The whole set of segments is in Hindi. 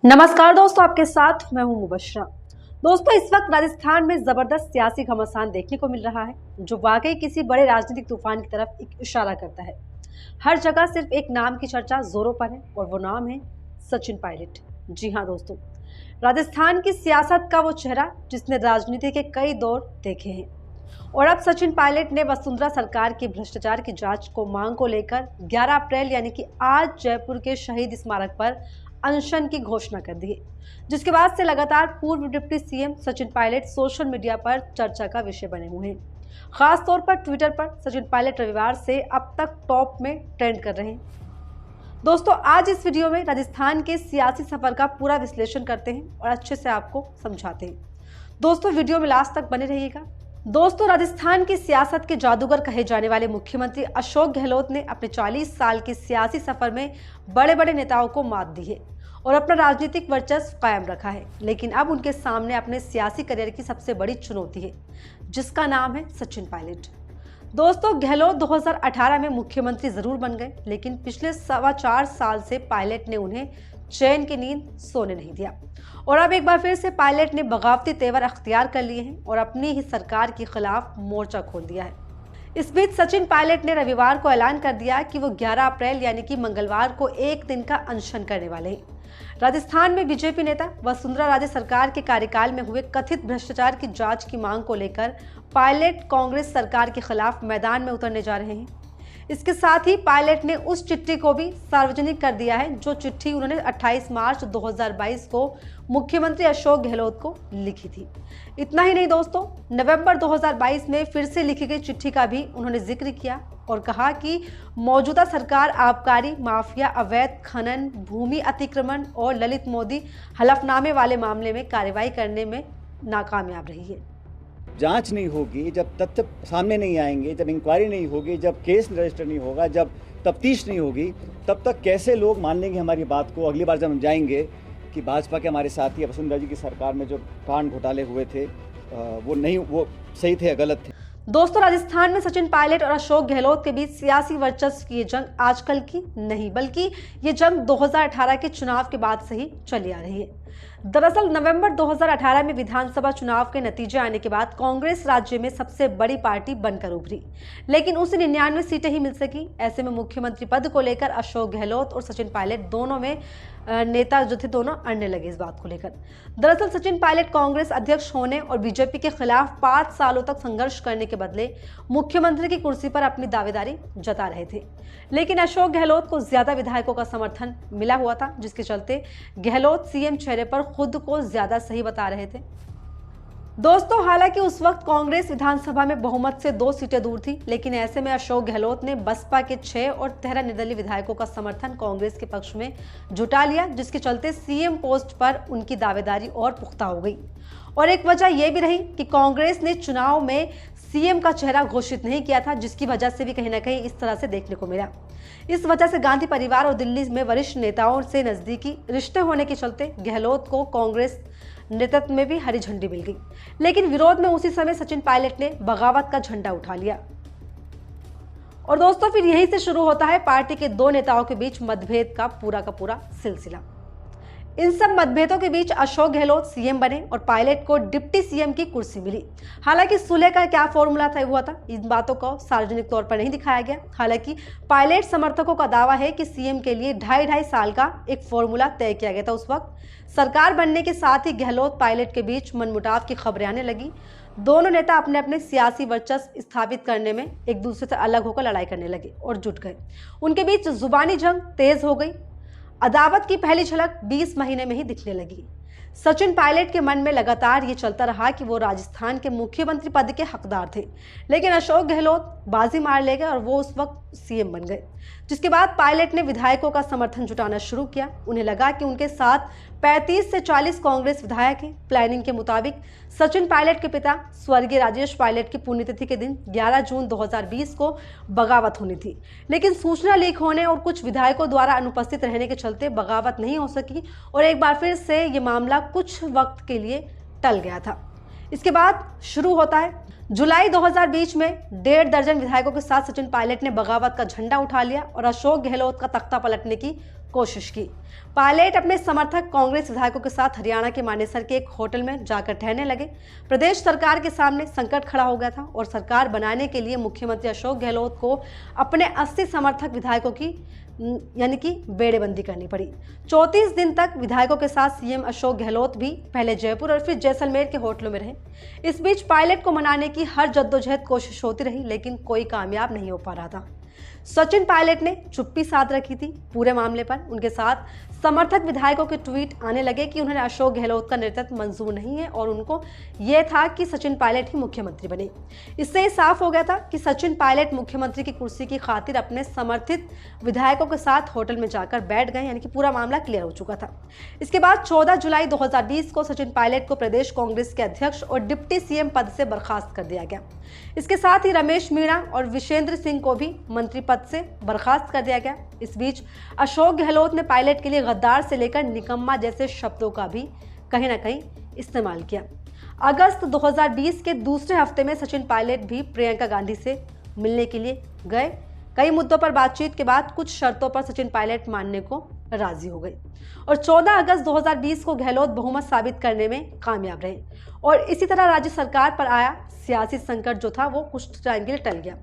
नमस्कार दोस्तों, आपके साथ मैं हूं मुबशरा। दोस्तों, इस वक्त राजस्थान में जबरदस्त सियासी घमासान देखने को मिल रहा है, जो वाकई किसी बड़े राजनीतिक तूफान की तरफ एक इशारा करता है। हर जगह सिर्फ एक नाम की चर्चा जोरों पर है और वो नाम है सचिन पायलट। जी हाँ दोस्तों, राजस्थान की सियासत का वो चेहरा जिसने राजनीति के कई दौर देखे हैं। और अब सचिन पायलट ने वसुंधरा सरकार की भ्रष्टाचार की जांच को मांग को लेकर 11 अप्रैल यानी कि आज जयपुर के शहीद स्मारक पर अनशन की घोषणा कर दी है, जिसके बाद से लगातार पूर्व deputy CM Sachin Pilot social media पर चर्चा का विषय बने हुए हैं। खास तौर पर ट्विटर पर सचिन पायलट रविवार से अब तक टॉप में ट्रेंड कर रहे हैं। दोस्तों, आज इस वीडियो में राजस्थान के सियासी सफर का पूरा विश्लेषण करते हैं और अच्छे से आपको समझाते हैं। दोस्तों, वीडियो में लास्ट तक बने रहिएगा। दोस्तों, राजस्थान की सियासत के जादूगर कहे जाने वाले मुख्यमंत्री अशोक गहलोत ने अपने 40 साल के सियासी सफर में बड़े बड़े नेताओं को मात दी है और अपना राजनीतिक वर्चस्व कायम रखा है। लेकिन अब उनके सामने अपने सियासी करियर की सबसे बड़ी चुनौती है, जिसका नाम है सचिन पायलट। दोस्तों, गहलोत 2018 में मुख्यमंत्री जरूर बन गए, लेकिन पिछले 4.25 साल से पायलट ने उन्हें चैन की नींद सोने नहीं दिया। और अब एक बार फिर से पायलट ने बगावती तेवर अख्तियार कर लिए हैं और अपनी ही सरकार के खिलाफ मोर्चा खोल दिया है। इस बीच सचिन पायलट ने रविवार को ऐलान कर दिया कि वो 11 अप्रैल यानी कि मंगलवार को एक दिन का अनशन करने वाले हैं। राजस्थान में बीजेपी नेता वसुंधरा राजे सरकार के कार्यकाल में हुए कथित भ्रष्टाचार की जांच की मांग को लेकर पायलट कांग्रेस सरकार के खिलाफ मैदान में उतरने जा रहे हैं। इसके साथ ही पायलट ने उस चिट्ठी को भी सार्वजनिक कर दिया है, जो चिट्ठी उन्होंने 28 मार्च 2022 को मुख्यमंत्री अशोक गहलोत को लिखी थी। इतना ही नहीं दोस्तों, नवंबर 2022 में फिर से लिखी गई चिट्ठी का भी उन्होंने जिक्र किया और कहा कि मौजूदा सरकार आबकारी माफिया, अवैध खनन, भूमि अतिक्रमण और ललित मोदी हलफनामे वाले मामले में कार्रवाई करने में नाकामयाब रही है। जांच नहीं होगी, जब तथ्य सामने नहीं आएंगे, जब इंक्वायरी नहीं होगी, जब केस रजिस्टर नहीं होगा, जब तफ्तीश नहीं होगी, तब तक कैसे लोग मान लेंगे हमारी बात को। अगली बार जब हम जाएंगे कि भाजपा के हमारे साथी वसुंधरा जी की सरकार में जो कांड घोटाले हुए थे वो सही थे या गलत थे। दोस्तों, राजस्थान में सचिन पायलट और अशोक गहलोत के बीच सियासी वर्चस्व की ये जंग आजकल की नहीं, बल्कि ये जंग 2018 के चुनाव के बाद से ही चली आ रही है। दरअसल नवंबर 2018 में विधानसभा चुनाव के नतीजे आने के बाद कांग्रेस राज्य में सबसे बड़ी पार्टी बनकर उभरी, लेकिन उसे 99 सीटें ही मिल सकी। ऐसे में मुख्यमंत्री पद को लेकर अशोक गहलोत और सचिन पायलट दोनों में नेता जो थे दोनों अड़ने लगे इस बात को लेकर। दरअसल सचिन पायलट कांग्रेस अध्यक्ष होने और बीजेपी के खिलाफ 5 सालों तक संघर्ष करने के बदले मुख्यमंत्री की कुर्सी पर अपनी दावेदारी जता रहे थे। लेकिन अशोक गहलोत को ज्यादा विधायकों का समर्थन मिला हुआ था, जिसके चलते गहलोत सीएम चेहरे पर खुद को ज्यादा सही बता रहे थे। दोस्तों, हालांकि उस वक्त कांग्रेस विधानसभा में बहुमत से 2 सीटें दूर थी, लेकिन ऐसे में अशोक गहलोत ने बसपा के 6 और 13 निर्दलीय विधायकों का समर्थन कांग्रेस के पक्ष में जुटा लिया, जिसके चलते सीएम पोस्ट पर उनकी दावेदारी और पुख्ता हो गई। और एक वजह यह भी रही कि कांग्रेस ने चुनाव में सीएम का चेहरा घोषित नहीं किया था, जिसकी वजह से भी कहीं ना कहीं इस तरह से देखने को मिला। इस वजह से गांधी परिवार और दिल्ली में वरिष्ठ नेताओं से नजदीकी रिश्ते होने के चलते गहलोत को कांग्रेस नेतृत्व में भी हरी झंडी मिल गई। लेकिन विरोध में उसी समय सचिन पायलट ने बगावत का झंडा उठा लिया। और दोस्तों, फिर यहीं से शुरू होता है पार्टी के 2 नेताओं के बीच मतभेद का पूरा सिलसिला। इन सब मतभेदों के बीच अशोक गहलोत सीएम बने और पायलट को डिप्टी सीएम की कुर्सी मिली। हालांकि सुलह का क्या फॉर्मूला तय हुआ था, इन बातों को सार्वजनिक तौर पर नहीं दिखाया गया। हालांकि पायलट समर्थकों का दावा है कि सीएम के लिए 2.5 साल का एक फॉर्मूला तय किया गया था। उस वक्त सरकार बनने के साथ ही गहलोत पायलट के बीच मनमुटाव की खबरें आने लगी। दोनों नेता अपने अपने सियासी वर्चस्व स्थापित करने में एक दूसरे से अलग होकर लड़ाई करने लगे और जुट गए। उनके बीच जुबानी जंग तेज हो गई। अदावत की पहली झलक 20 महीने में ही दिखने लगी। सचिन पायलट के मन में लगातार ये चलता रहा कि वो राजस्थान के मुख्यमंत्री पद के हकदार थे, लेकिन अशोक गहलोत बाजी मार ले गए और वो उस वक्त सीएम बन गए। जिसके बाद पायलट ने विधायकों का समर्थन जुटाना शुरू किया। उन्हें लगा कि उनके साथ 35 से 40 कांग्रेस विधायक हैं। प्लानिंग के मुताबिक सचिन पायलट के पिता स्वर्गीय राजेश पायलट की पुण्यतिथि के दिन 11 जून 2020 को बगावत होनी थी, लेकिन सूचना लीक होने और कुछ विधायकों द्वारा अनुपस्थित रहने के चलते बगावत नहीं हो सकी और एक बार फिर से ये मामला कुछ वक्त के लिए टल गया था। इसके बाद शुरू होता है जुलाई 2020 में 1.5 दर्जन विधायकों के साथ सचिन पायलट ने बगावत का झंडा उठा लिया और अशोक गहलोत का तख्ता पलटने की कोशिश की। पायलट अपने समर्थक कांग्रेस विधायकों के साथ हरियाणा के मानेसर के एक होटल में जाकर ठहरने लगे। प्रदेश सरकार के सामने संकट खड़ा हो गया था और सरकार बनाने के लिए मुख्यमंत्री अशोक गहलोत को अपने 80 समर्थक विधायकों की यानी कि बेड़ेबंदी करनी पड़ी। 34 दिन तक विधायकों के साथ सीएम अशोक गहलोत भी पहले जयपुर और फिर जैसलमेर के होटलों में रहे। इस बीच पायलट को मनाने की हर जद्दोजहद कोशिश होती रही, लेकिन कोई कामयाब नहीं हो पा रहा था। सचिन पायलट ने चुप्पी साध रखी थी पूरे मामले पर। उनके साथ समर्थक विधायकों के ट्वीट आने लगे कि उन्हें अशोक गहलोत का नेतृत्व मंजूर नहीं है और उनको यह था कि सचिन पायलट ही मुख्यमंत्री बने। इससे ही साफ हो गया था कि सचिन पायलट मुख्यमंत्री की कुर्सी की खातिर अपने समर्थित विधायकों के साथ होटल में जाकर बैठ गए, यानी कि पूरा मामला क्लियर हो चुका था। इसके बाद 14 जुलाई 2020 को सचिन पायलट को प्रदेश कांग्रेस के अध्यक्ष और डिप्टी सीएम पद से बर्खास्त कर दिया गया। इसके साथ ही रमेश मीणा और विशेंद्र सिंह को भी मंत्री पद से बर्खास्त कर दिया गया। इस बीच अशोक गहलोत ने पायलट के लिए गद्दार से लेकर निकम्मा जैसे शब्दों का भी कहीं ना कहीं इस्तेमाल किया। अगस्त 2020 के दूसरे हफ्ते में सचिन पायलट भी प्रियंका गांधी से मिलने के लिए गए। कई मुद्दों पर बातचीत के बाद कुछ शर्तों पर सचिन पायलट मानने को राजी हो गए और 14 अगस्त 2020 को गहलोत बहुमत साबित करने में कामयाब रहे और इसी तरह राज्य सरकार पर आया सियासी संकट जो था वो कुछ टाइम के लिए टल गया।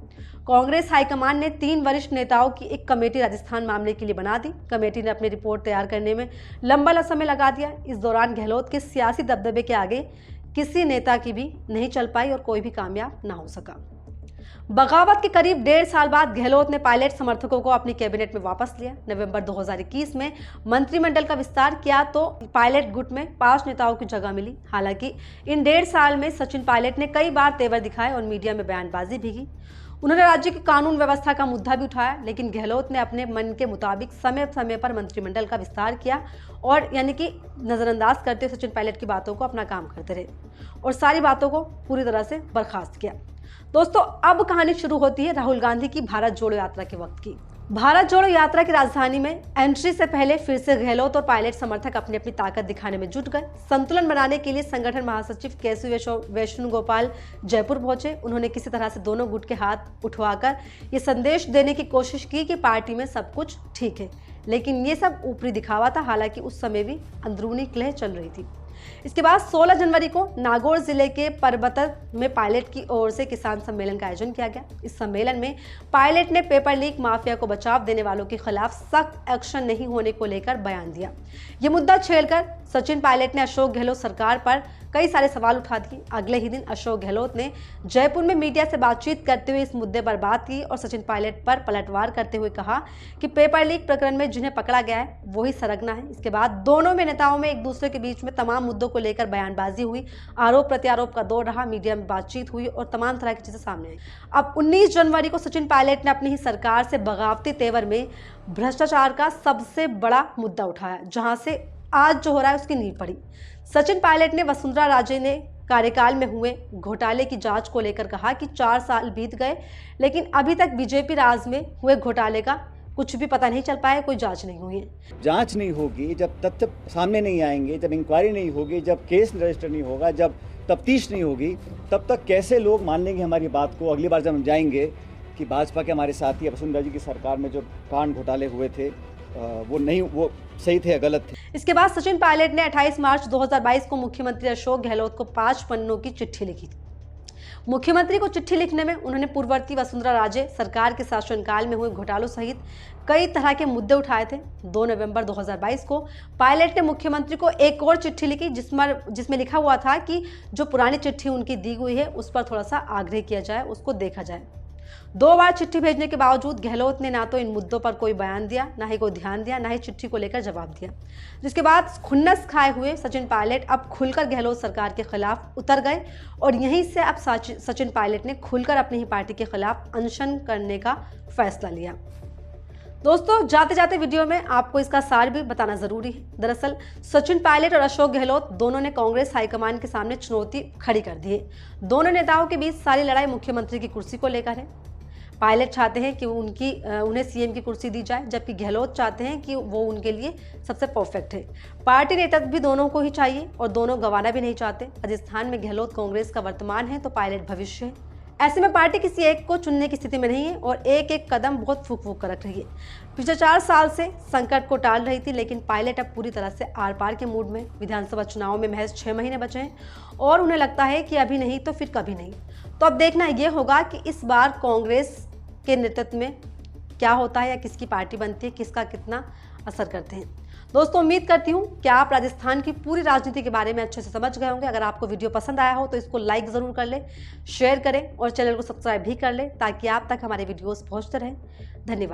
कांग्रेस हाईकमान ने 3 वरिष्ठ नेताओं की एक कमेटी राजस्थान मामले के लिए बना दी। कमेटी ने अपनी रिपोर्ट तैयार करने में लंबा समय लगा दिया। इस दौरान गहलोत के सियासी दबदबे के आगे किसी नेता की भी नहीं चल पाई और कोई भी कामयाब ना हो सका। बगावत के करीब 1.5 साल बाद गहलोत ने पायलट समर्थकों को अपनी कैबिनेट में वापस लिया। नवंबर 2021 में मंत्रिमंडल का विस्तार किया तो पायलट गुट में 5 नेताओं की जगह मिली। हालांकि इन 1.5 साल में सचिन पायलट ने कई बार तेवर दिखाए और मीडिया में बयानबाजी भी की। उन्होंने राज्य की कानून व्यवस्था का मुद्दा भी उठाया, लेकिन गहलोत ने अपने मन के मुताबिक समय समय पर मंत्रिमंडल का विस्तार किया और यानी कि नजरअंदाज करते हुए सचिन पायलट की बातों को अपना काम करते रहे और सारी बातों को पूरी तरह से बर्खास्त किया। दोस्तों, अब कहानी शुरू होती है राहुल गांधी की भारत जोड़ो यात्रा के वक्त की। भारत जोड़ो यात्रा की राजधानी में एंट्री से पहले फिर से गहलोत और पायलट समर्थक अपनी अपनी ताकत दिखाने में जुट गए। संतुलन बनाने के लिए संगठन महासचिव केशव वेणुगोपाल जयपुर पहुंचे। उन्होंने किसी तरह से दोनों गुट के हाथ उठवाकर ये संदेश देने की कोशिश की कि पार्टी में सब कुछ ठीक है, लेकिन ये सब ऊपरी दिखावा था। हालांकि उस समय भी अंदरूनी कलह चल रही थी। इसके बाद 16 जनवरी को नागौर जिले के परबतर में पायलट की ओर से किसान सम्मेलन का आयोजन किया गया। इस सम्मेलन में पायलट ने पेपर लीक माफिया को बचाव देने वालों के खिलाफ सख्त एक्शन नहीं होने को लेकर बयान दिया। ये मुद्दा छेड़कर सचिन पायलट ने अशोक गहलोत सरकार पर कई सारे सवाल उठा दिए। अगले ही दिन अशोक गहलोत ने जयपुर में मीडिया से बातचीत करते हुए इस मुद्दे पर बात की और सचिन पायलट पर पलटवार करते हुए कहा कि पेपर लीक प्रकरण में जिन्हें पकड़ा गया है वही सरगना है। इसके बाद दोनों में नेताओं में एक दूसरे के बीच में तमाम मुद्दों को लेकर बयानबाजी हुई, आरोप प्रत्यारोप का दौर रहा, मीडिया में बातचीत हुई और तमाम तरह की चीजें सामने आई। अब 19 जनवरी को सचिन पायलट ने अपनी ही सरकार से बगावती तेवर में भ्रष्टाचार का सबसे बड़ा मुद्दा उठाया, जहां से आज जो हो रहा है उसकी नींव पड़ी। सचिन पायलट ने वसुंधरा राजे ने कार्यकाल में हुए घोटाले की जांच को लेकर कहा कि 4 साल बीत गए लेकिन अभी तक बीजेपी राज में हुए घोटाले का कुछ भी पता नहीं चल पाया, कोई जांच नहीं हुई है। जांच नहीं होगी, जब तथ्य सामने नहीं आएंगे, जब इंक्वायरी नहीं होगी, जब केस रजिस्टर नहीं होगा, जब तफ्तीश नहीं होगी, तब तक कैसे लोग मान लेंगे हमारी बात को। अगली बार जब हम जाएंगे कि भाजपा के हमारे साथी वसुंधरा जी की सरकार में जो कांड घोटाले हुए थे वो सही थे या गलत थे। इसके बाद सचिन पायलट ने 28 मार्च 2022 को मुख्यमंत्री अशोक गहलोत को 5 पन्नों की चिट्ठी लिखी थी। मुख्यमंत्री को चिट्ठी लिखने में उन्होंने पूर्ववर्ती वसुंधरा राजे सरकार के शासनकाल में हुए घोटालों सहित कई तरह के मुद्दे उठाए थे। 2 नवंबर 2022 को पायलट ने मुख्यमंत्री को एक और चिट्ठी लिखी जिसमें लिखा हुआ था कि जो पुरानी चिट्ठी उनकी दी हुई है उस पर थोड़ा सा आग्रह किया जाए, उसको देखा जाए। 2 बार चिट्ठी भेजने के बावजूद गहलोत ने ना तो इन मुद्दों पर कोई बयान दिया, ना ही कोई ध्यान दिया, ना ही चिट्ठी को लेकर जवाब दिया, जिसके बाद खुन्नस खाए हुए सचिन पायलट अब खुलकर गहलोत सरकार के खिलाफ उतर गए और यहीं से अब सचिन पायलट ने खुलकर अपनी ही पार्टी के खिलाफ अनशन करने का फैसला लिया। दोस्तों, जाते जाते वीडियो में आपको इसका सार भी बताना जरूरी है। दरअसल सचिन पायलट और अशोक गहलोत दोनों ने कांग्रेस हाईकमान के सामने चुनौती खड़ी कर दी है। दोनों नेताओं के बीच सारी लड़ाई मुख्यमंत्री की कुर्सी को लेकर है। पायलट चाहते हैं कि उन्हें सीएम की कुर्सी दी जाए, जबकि गहलोत चाहते हैं कि वो उनके लिए सबसे परफेक्ट है। पार्टी नेतृत्व भी दोनों को ही चाहिए और दोनों गंवाना भी नहीं चाहते। राजस्थान में गहलोत कांग्रेस का वर्तमान है तो पायलट भविष्य है। ऐसे में पार्टी किसी एक को चुनने की स्थिति में नहीं है और एक एक कदम बहुत फूक फूक कर रख रही है। पिछले 4 साल से संकट को टाल रही थी, लेकिन पायलट अब पूरी तरह से आर पार के मूड में। विधानसभा चुनाव में महज 6 महीने बचे हैं और उन्हें लगता है कि अभी नहीं तो फिर कभी नहीं। तो अब देखना ये होगा कि इस बार कांग्रेस के नेतृत्व में क्या होता है या किसकी पार्टी बनती है, किसका कितना असर करते हैं। दोस्तों, उम्मीद करती हूँ कि आप राजस्थान की पूरी राजनीति के बारे में अच्छे से समझ गए होंगे। अगर आपको वीडियो पसंद आया हो तो इसको लाइक ज़रूर कर ले, शेयर करें और चैनल को सब्सक्राइब भी कर ले ताकि आप तक हमारे वीडियोस पहुँचते रहें। धन्यवाद।